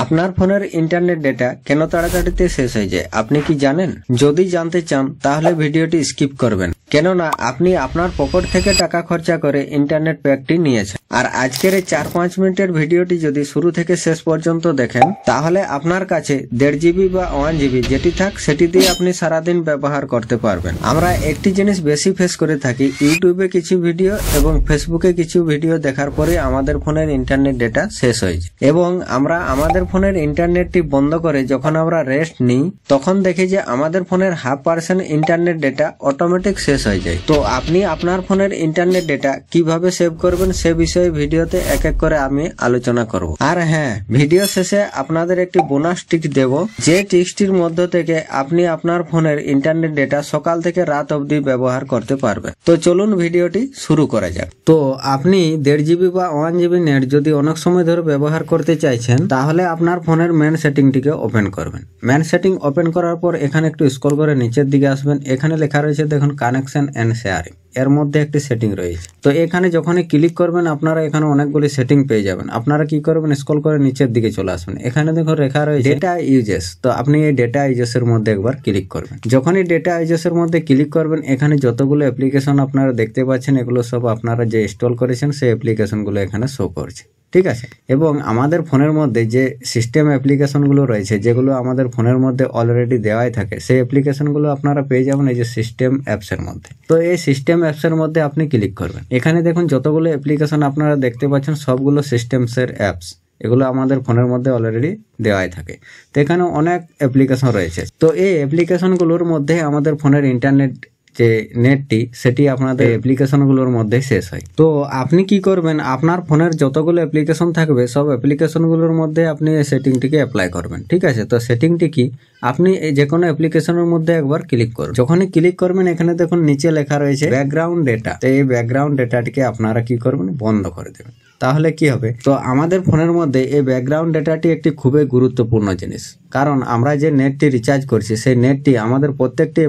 আপনার ফোনের internet data কেন তাড়াতাড়িতে শেষ হয়ে যায় আপনি কি জানেন? যদি জানতে চান তাহলে ভিডিওটি স্কিপ করবেন, কেননা আপনি আপনার পকেট থেকে টাকা খরচা করে ইন্টারনেট প্যাকটি নিয়েছেন। আর আজকের এই 4-5 মিনিটের ভিডিওটি যদি শুরু থেকে শেষ পর্যন্ত দেখেন তাহলে আপনার কাছে 1.5 GB বা 1 GB যেটি থাক সেটি দিয়ে আপনি সারাদিন ব্যবহার করতে পারবেন। আমরা একটি জিনিস বেশি ফেস করে থাকি, ইউটিউবে কিছু ভিডিও এবং ফেসবুকে কিছু ভিডিও দেখার পরে আমাদের ফোনের ইন্টারনেট ডেটা শেষ হয়ে যায় এবং আমরা আমাদের ফোনের ইন্টারনেটটি বন্ধ করে যখন আমরা রেস্ট নিই তখন দেখি যে আমাদের ফোনের 0.5% ইন্টারনেট ডেটা অটোমেটিক শেষ হয়ে যায়। তো আপনি আপনার ফোনের ইন্টারনেট ডেটা কিভাবে সেভ করবেন সে বিষয়ে ভিডিওতে এক এক করে আমি আলোচনা করব। আর হ্যাঁ, ভিডিও শেষে আপনাদের একটি বোনাস টিপস দেব, যে টিপসটির মধ্য থেকে আপনি আপনার ফোনের ইন্টারনেট ডেটা সকাল থেকে রাত অবধি ব্যবহার করতে পারবেন। তো চলুন ভিডিওটি শুরু করা যাক। তো আপনি 1.5 GB বা 1 GB নেট যদি অনেক সময় ধরে ব্যবহার করতে চাইছেন তাহলে আপনার ফোনের মেন সেটিংটিকে ওপেন করবেন। মেন সেটিং ওপেন করার পর এখানে একটু স্ক্রল করে নিচের দিকে আসবেন, এখানে লেখা রয়েছে দেখুন কানেকশন এন্ড শেয়ারিং, এর মধ্যে একটি সেটিং রয়েছে। তো এখানে যখনই ক্লিক করবেন আপনারা এখানে অনেকগুলি সেটিং পেয়ে যাবেন। আপনারা কি করবেন, স্ক্রল করে নিচের দিকে চলে আসবেন, এখানে দেখুন লেখা রয়েছে ডেটা ইউজেস। তো আপনি এই ডেটা ইউজেসের মধ্যে একবার ক্লিক করবেন। যখনই ডেটা ইউজেসের মধ্যে ক্লিক করবেন এখানে যতগুলো অ্যাপ্লিকেশন আপনারা দেখতে পাচ্ছেন এগুলো সব আপনারা যে ইনস্টল করেছেন সেই অ্যাপ্লিকেশনগুলো এখানে শো করছে, ঠিক আছে। এবং আমাদের ফোনের মধ্যে যে সিস্টেম অ্যাপ্লিকেশনগুলো রয়েছে যেগুলো আমাদের ফোনের মধ্যে অলরেডি দেওয়াই থাকে সেই অ্যাপ্লিকেশনগুলো আপনারা পেয়ে যাবেন এই যে সিস্টেম অ্যাপসের মধ্যে। তো এই সিস্টেম অ্যাপসের মধ্যে আপনি ক্লিক করবেন, এখানে দেখুন যতগুলো অ্যাপ্লিকেশন আপনারা দেখতে পাচ্ছেন সবগুলো সিস্টেমসের অ্যাপস, এগুলো আমাদের ফোনের মধ্যে অলরেডি দেওয়াই থাকে। তো এখানে অনেক অ্যাপ্লিকেশন রয়েছে। তো এই অ্যাপ্লিকেশনগুলোর মধ্যে আমাদের ফোনের ইন্টারনেট যে নেটটি সেটি আপনাদের অ্যাপ্লিকেশনগুলোর মধ্যে শেষ হয়। তো আপনি কি করবেন, আপনার ফোনের যতগুলো অ্যাপ্লিকেশন থাকবে সব অ্যাপ্লিকেশনগুলোর মধ্যে আপনি এই সেটিংটিকে অ্যাপ্লাই করবেন, ঠিক আছে। তো সেটিংটি কি, আপনি এই যে কোনো অ্যাপ্লিকেশনের মধ্যে একবার ক্লিক করুন। যখনই ক্লিক করবেন এখানে দেখুন নিচে লেখা রয়েছে ব্যাকগ্রাউন্ড ডেটা। তো এই ব্যাকগ্রাউন্ড ডেটাটিকে আপনারা কি করবেন, বন্ধ করে দেবেন। তাহলে কি হবে, তো আমাদের ফোনের মধ্যে এই ব্যাকগ্রাউন্ড ডেটাটি একটি খুবই গুরুত্বপূর্ণ জিনিস, কারণ আমরা যে নেটটি রিচার্জ করছি সেই নেটটি আমাদের প্রত্যেকটি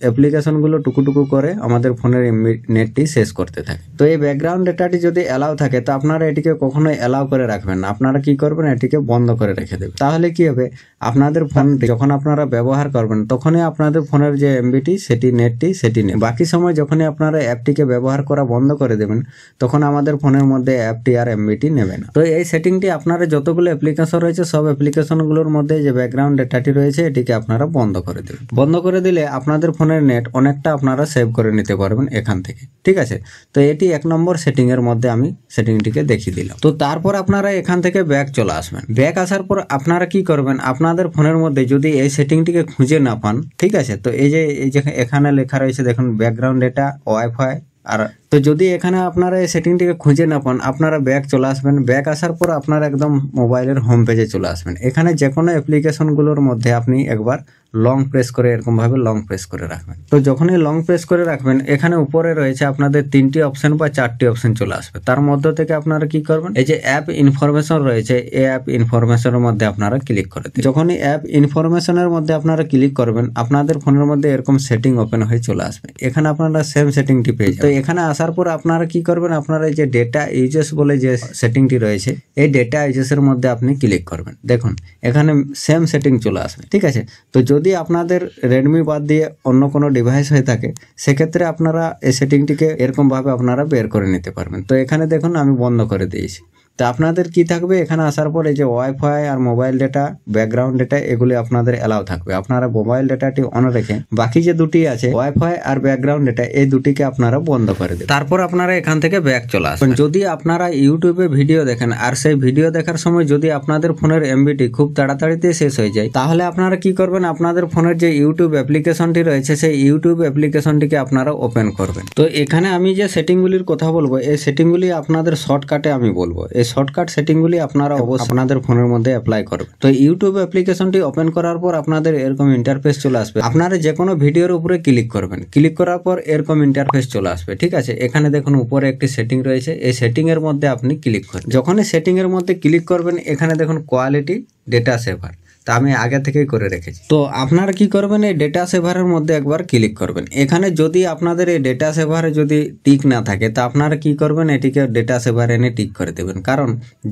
অ্যাপ্লিকেশনগুলো টুকু করে আমাদের ফোনের নেটটি শেষ করতে থাকে। তো এই ব্যাকগ্রাউন্ড ডেটাটি যদি অ্যালাউ থাকে তো আপনারা এটিকে কখনোই অ্যালাউ করে রাখবেন না, আপনারা কি করবেন এটিকে বন্ধ করে রেখে দেবেন। তাহলে কি হবে, আপনাদের ফোনটি যখন আপনারা ব্যবহার করবেন তখনই আপনাদের ফোনের যে এমবিটি সেটি নেটটি সেটি নেই। বাকি সময় যখনই আপনারা অ্যাপটিকে ব্যবহার করা বন্ধ করে দেবেন তখন আমাদের ফোনের মধ্যে অ্যাপটি আর এমবিটি নেবে না। তো এই সেটিংটি আপনারা যতগুলো অ্যাপ্লিকেশন রয়েছে সব অ্যাপ্লিকেশনগুলোর মধ্যে যে ব্যাকগ্রাউন্ড ডেটাটি রয়েছে এটিকে আপনারা বন্ধ করে দেবেন। বন্ধ করে দিলে আপনাদের ফোনের নেট অনেকটা আপনারা সেভ করে নিতে পারবেন এখান থেকে, ঠিক আছে। তো এটি 1 নম্বর সেটিং এর মধ্যে আমি সেটিংটিকে দেখিয়ে দিলাম। তো তারপর আপনারা এখান থেকে ব্যাক চলে আসবেন। ব্যাক আসার পর আপনারা কি করবেন, আপনাদের ফোনের মধ্যে যদি এই সেটিংটিকে খুঁজে না পান, ঠিক আছে, তো এই যে এখানে লেখা রয়েছে দেখুন ব্যাকগ্রাউন্ড ডেটা ওয়াইফাই। আর তো যদি এখানে আপনারা এই সেটিংটিকে খুঁজে না পান আপনারা ব্যাক চলে আসবেন। ব্যাক আসার পর আপনারা একদম মোবাইলের হোম পেজে চলে আসবেন। এখানে যে কোনো অ্যাপ্লিকেশনগুলোর মধ্যে আপনি একবার লং প্রেস করে এরকম ভাবে লং প্রেস করে রাখবেন। তো যখনই লং প্রেস করে রাখবেন এখানে উপরে রয়েছে আপনাদের 3টি অপশন বা 4টি অপশন চলে আসবে। তার মধ্যে থেকে আপনারা কি করবেন, এই যে অ্যাপ ইনফরমেশন রয়েছে এই অ্যাপ ইনফরমেশনের মধ্যে আপনারা ক্লিক করে দিন। যখনই অ্যাপ ইনফরমেশনের মধ্যে আপনারা ক্লিক করবেন আপনাদের ফোনের মধ্যে এরকম সেটিং ওপেন হয়ে চলে আসবে। এখানে আপনারা সেম সেটিংটি পেয়ে যাবেন। তো এখানে আসার পর আপনারা কি করবেন, আপনারা এই যে ডেটা ইউজেস বলে যে সেটিংটি রয়েছে এই ডেটা ইউজেসের মধ্যে আপনি ক্লিক করবেন। দেখুন এখানে সেম সেটিং চলে আসবে, ঠিক আছে। তো যদি আপনাদের রেডমি বাদ দিয়ে অন্য কোনো ডিভাইস হয়ে থাকে সেক্ষেত্রে আপনারা এই সেটিংটিকে এরকম ভাবে আপনারা বের করে নিতে পারবেন। তো এখানে দেখুন আমি বন্ধ করে দিয়েছি। তো আপনাদের কি থাকবে, এখানে আসার পর এই যে ওয়াইফাই আর মোবাইল ডেটা ব্যাকগ্রাউন্ড ডেটা এগুলি আপনাদের অ্যালাউ থাকবে। আপনারা মোবাইল ডেটাটি অন রেখে বাকি যে দুটি আছে ওয়াইফাই আর ব্যাকগ্রাউন্ড ডেটা এই দুটিকে আপনারা বন্ধ করে দেবেন। তারপর আপনারা এখান থেকে ব্যাক চলে আসবেন। যদি আপনারা ইউটিউবে ভিডিও দেখেন আর সেই ভিডিও দেখার সময় যদি আপনাদের ফোনের এমবিটি খুব তাড়াতাড়িতে শেষ হয়ে যায় তাহলে আপনারা কি করবেন, আপনাদের ফোনের যে ইউটিউব অ্যাপ্লিকেশনটি রয়েছে সেই ইউটিউব অ্যাপ্লিকেশনটিকে আপনারা ওপেন করবেন। তো এখানে আমি যে সেটিংগুলির কথা বলবো এই সেটিংগুলি আপনাদের শর্টকাটে আমি বলবো, শর্টকাট সেটিংগুলি আপনারা অবশ্যই আপনাদের ফোনের মধ্যে অ্যাপ্লাই করবেন। তো ইউটিউব অ্যাপ্লিকেশনটি ওপেন করার পর আপনাদের এরকম ইন্টারফেস চলে আসবে। আপনারা যে কোনো ভিডিওর উপরে ক্লিক করবেন, ক্লিক করার পর এরকম ইন্টারফেস চলে আসবে, ঠিক আছে। এখানে দেখুন উপরে একটি সেটিং রয়েছে, এই সেটিং এর মধ্যে আপনি ক্লিক করবেন। যখনই সেটিং এর মধ্যে ক্লিক করবেন এখানে দেখুন কোয়ালিটি ডেটা সেভার। তা আমি আগে থেকেই করে রেখেছি। তো আপনারা কি করবেন, এই ডেটা সেভারের মধ্যে একবার ক্লিক করবেন। এখানে যদি আপনাদের এই ডেটা সেভারে যদি টিক না থাকে তা আপনারা কি করবেন, এটিকে ডেটা সেভারে এনে টিক করে দেবেন। কারণ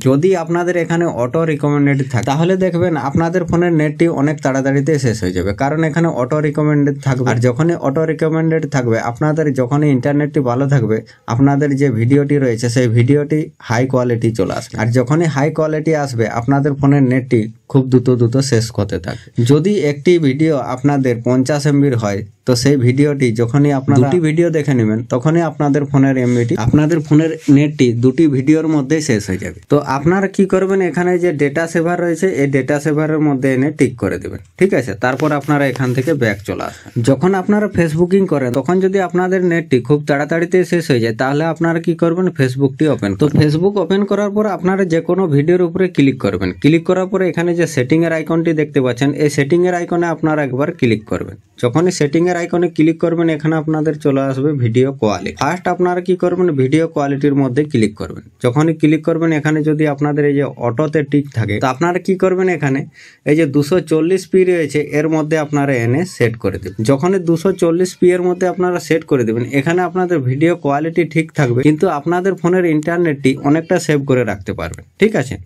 যদি আপনাদের এখানে অটো রিকমেন্ডেড থাকে তাহলে দেখবেন আপনাদের ফোনের নেটটি অনেক তাড়াতাড়িতে শেষ হয়ে যাবে, কারণ এখানে অটো রিকমেন্ডেড থাকবে। আর যখনই অটো রিকমেন্ডেড থাকবে আপনাদের যখনই ইন্টারনেটটি ভালো থাকবে আপনাদের যে ভিডিওটি রয়েছে সেই ভিডিওটি হাই কোয়ালিটি চলে আসবে। আর যখনই হাই কোয়ালিটি আসবে আপনাদের ফোনের নেটটি খুব দ্রুত শেষ হতে থাকে। যদি একটি ভিডিও আপনাদের 50 MBর হয় তো সেই ভিডিওটি যখনই আপনারা দুটি ভিডিও দেখে নেবেন তখনই আপনাদের ফোনের এমবিটি আপনাদের ফোনের নেটটি দুটি ভিডিওর মধ্যেই শেষ হয়ে যাবে। তো আপনারা কি করবেন, এখানে যে ডেটা সেভার রয়েছে এই ডেটা সেভারের মধ্যে এনে টিক করে দেবেন, ঠিক আছে। তারপর আপনারা এখান থেকে ব্যাক চলে আসবেন। যখন আপনারা ফেসবুকিং করেন তখন যদি আপনাদের নেটটি খুব তাড়াতাড়িতে শেষ হয়ে যায় তাহলে আপনারা কি করবেন, ফেসবুকটি ওপেন। তো ফেসবুক ওপেন করার পর আপনারা যে কোনো ভিডিওর উপরে ক্লিক করবেন। ক্লিক করার পরে এখানে যে সেটিং এর আইকনটি দেখতে পাচ্ছেন এই সেটিং এর আইকনে আপনারা একবার ক্লিক করবেন। যখনই সেটিং এর আইকনে ক্লিক করবেন এখানে আপনাদের চলে আসবে ভিডিও কোয়ালিটি। ফার্স্ট আপনারা কি করবেন, ভিডিও কোয়ালিটির মধ্যে ক্লিক করবেন। যখনই ক্লিক করবেন এখানে যদি আপনাদের এই যে অটোতে টিক থাকে তো আপনারা কি করবেন, এখানে এই যে 240p রয়েছে এর মধ্যে আপনারা এনে সেট করে দেবেন। যখনই 240p এর মধ্যে আপনারা সেট করে দেবেন এখানে আপনাদের ভিডিও কোয়ালিটি ঠিক থাকবে, কিন্তু আপনাদের ফোনের ইন্টারনেটটি অনেকটা সেভ করে রাখতে পারবেন, ঠিক আছে।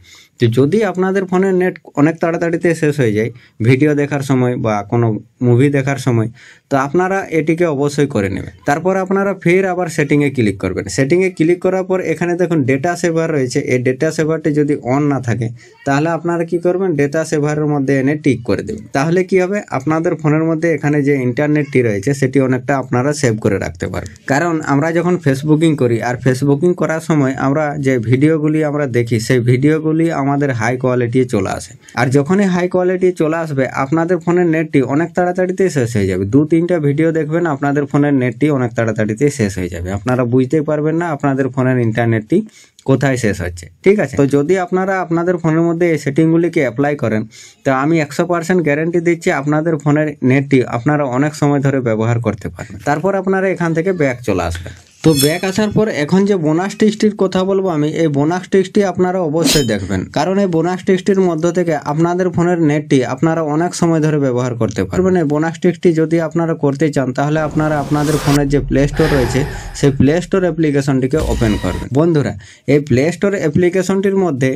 তো যদি আপনাদের ফোনের নেট অনেক তাড়াতাড়িতে শেষ হয়ে যায় ভিডিও দেখার সময় বা কোনো মুভি দেখার সময় তো আপনারা এটিকে অবশ্যই করে নেবেন। তারপর আপনারা ফের আবার সেটিংয়ে ক্লিক করবেন। সেটিংয়ে ক্লিক করার পর এখানে দেখুন ডেটা সেভার রয়েছে, এই ডেটা সেভারটি যদি অন না থাকে তাহলে আপনারা কি করবেন, ডেটা সেভারের মধ্যে এনে টিক করে দেবেন। তাহলে কি হবে, আপনাদের ফোনের মধ্যে এখানে যে ইন্টারনেটটি রয়েছে সেটি অনেকটা আপনারা সেভ করে রাখতে পারবেন। কারণ আমরা যখন ফেসবুকিং করি আর ফেসবুকিং করার সময় আমরা যে ভিডিওগুলি আমরা দেখি সেই ভিডিওগুলি আমাদের হাই কোয়ালিটি চলে আসে। আর যখনই হাই কোয়ালিটি চলে আসবে আপনাদের ফোনের নেটটি অনেক তাড়াতাড়িতে শেষ হয়ে যাবে। 2-3টা ভিডিও দেখবেন আপনাদের ফোনের নেটটি অনেক তাড়াতাড়িতে শেষ হয়ে যাবে, আপনারা বুঝতেই পারবেন না আপনাদের ফোনের ইন্টারনেটটি কোথায় শেষ হচ্ছে, ঠিক আছে। তো যদি আপনারা আপনাদের ফোনের মধ্যে এই সেটিংগুলিকে অ্যাপ্লাই করেন তো আমি 100% গ্যারান্টি দিচ্ছি আপনাদের ফোনের নেটটি আপনারা অনেক সময় ধরে ব্যবহার করতে পারবেন। তারপর আপনারা এখান থেকে ব্যাক চলে আসবেন। তো ব্যাক আসার পর এখন যে বোনাস টেক্সটির কথা বলবো আমি, এই বোনাস টেক্সটি আপনারা অবশ্যই দেখবেন, কারণ এই বোনাস টেক্সটির মধ্য থেকে আপনাদের ফোনের নেটটি আপনারা অনেক সময় ধরে ব্যবহার করতে পারবেন। এই বোনাস টেক্সটি যদি আপনারা করতে চান তাহলে আপনারা আপনাদের ফোনের যে প্লে স্টোর রয়েছে সেই প্লে স্টোর অ্যাপ্লিকেশনটিকে ওপেন করবেন। বন্ধুরা এই প্লে স্টোর অ্যাপ্লিকেশনটির মধ্যে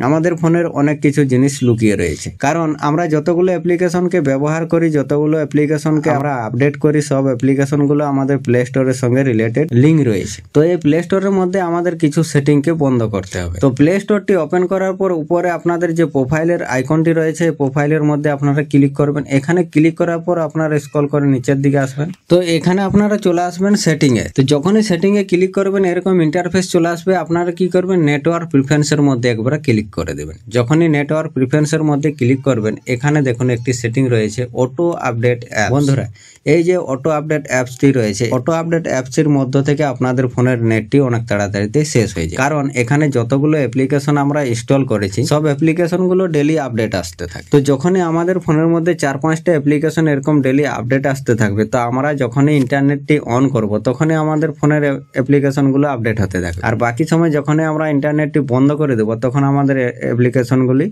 আমাদের ফোনের অনেক কিছু জিনিস লুকিয়ে রয়েছে, কারণ আমরা যতগুলো অ্যাপ্লিকেশনকে ব্যবহার করি, যতগুলো অ্যাপ্লিকেশনকে আমরা আপডেট করি, সব অ্যাপ্লিকেশনগুলো আমাদের প্লে স্টোরের সঙ্গে রিলেটেড লিঙ্ক রয়েছে। তো এই প্লে স্টোরের মধ্যে আমাদের কিছু সেটিংকে বন্ধ করতে হবে। তো প্লে স্টোরটি ওপেন করার পর উপরে আপনাদের যে প্রোফাইলের আইকনটি রয়েছে প্রোফাইলের মধ্যে আপনারা ক্লিক করবেন। এখানে ক্লিক করার পর আপনারা স্ক্রল করে নিচের দিকে আসবেন। তো এখানে আপনারা চলে আসবেন সেটিং এ। তো যখনই সেটিং এ ক্লিক করবেন এরকম ইন্টারফেস চলে আসবে। আপনারা কি করবেন, নেটওয়ার্ক প্রিফারেন্সের মধ্যে একবার ক্লিক করে দেবেন। যখনই নেটওয়ার্ক প্রিফারেন্সের মধ্যে ক্লিক করবেন এখানে দেখুন একটি সেটিং রয়েছে অটো আপডেট অ্যাপ। বন্ধুরা এই যে অটো আপডেট অ্যাপসটি রয়েছে, অটো আপডেট অ্যাপসের মধ্য থেকে আপনাদের ফোনের নেটটি অনেক তাড়াতাড়িতে শেষ হয়ে যায়, কারণ এখানে যতগুলো অ্যাপ্লিকেশন আমরা ইনস্টল করেছি সব অ্যাপ্লিকেশনগুলো ডেলি আপডেট আসতে থাকে। তো যখনই আমাদের ফোনের মধ্যে 4-5টা অ্যাপ্লিকেশন এরকম ডেলি আপডেট আসতে থাকবে তো আমরা যখনই ইন্টারনেটটি অন করব তখনই আমাদের ফোনের অ্যাপ্লিকেশনগুলো আপডেট হতে থাকবে। আর বাকি সময় যখনই আমরা ইন্টারনেটটি বন্ধ করে দেবো তখন আমাদের অ্যাপ্লিকেশনগুলি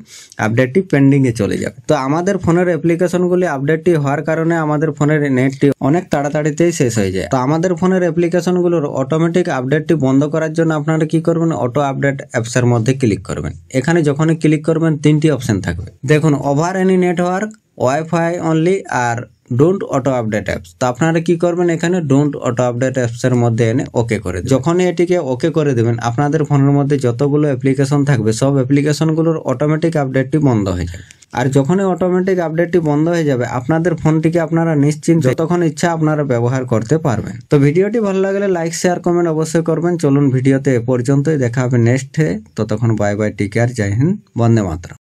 আপডেটটি পেন্ডিংয়ে চলে যাবে। তো আমাদের ফোনের অ্যাপ্লিকেশনগুলি আপডেটটি হওয়ার কারণে আমাদের ফোনের নেটটি অনেক তাড়াতাড়িতেই শেষ হয়ে যায়। তো আমাদের ফোনের অ্যাপ্লিকেশনগুলোর অটোমেটিক আপডেটটি বন্ধ করার জন্য আপনারা কি করবেন, অটো আপডেট অ্যাপসের মধ্যে ক্লিক করবেন। এখানে যখনই ক্লিক করবেন 3টি অপশন থাকবে। দেখুন over any network, wifi only আর ডোন্ট অটো আপডেট অ্যাপস। তো আপনারা কি করবেন, এখানে ডোন্ট অটো আপডেট অ্যাপসের মধ্যে এনে ওকে করে দেবেন। যখনই এটিকে ওকে করে দেবেন আপনাদের ফোনের মধ্যে যতগুলো অ্যাপ্লিকেশন থাকবে সব অ্যাপ্লিকেশনগুলোর অটোমেটিক আপডেটটি বন্ধ হয়ে যাবে। আর যখনই অটোমেটিক আপডেটটি বন্ধ হয়ে যাবে আপনাদের ফোনটিকে আপনারা নিশ্চিন্ত যতক্ষণ ইচ্ছা আপনারা ব্যবহার করতে পারবেন। তো ভিডিওটি ভালো লাগলে লাইক শেয়ার কমেন্ট অবশ্যই করবেন। চলুন ভিডিওতে এ পর্যন্তই, দেখা হবে নেক্সট। ততক্ষণ বাই বাই, টেক কেয়ার, জয় হিন্দ, বন্দে মাতরম।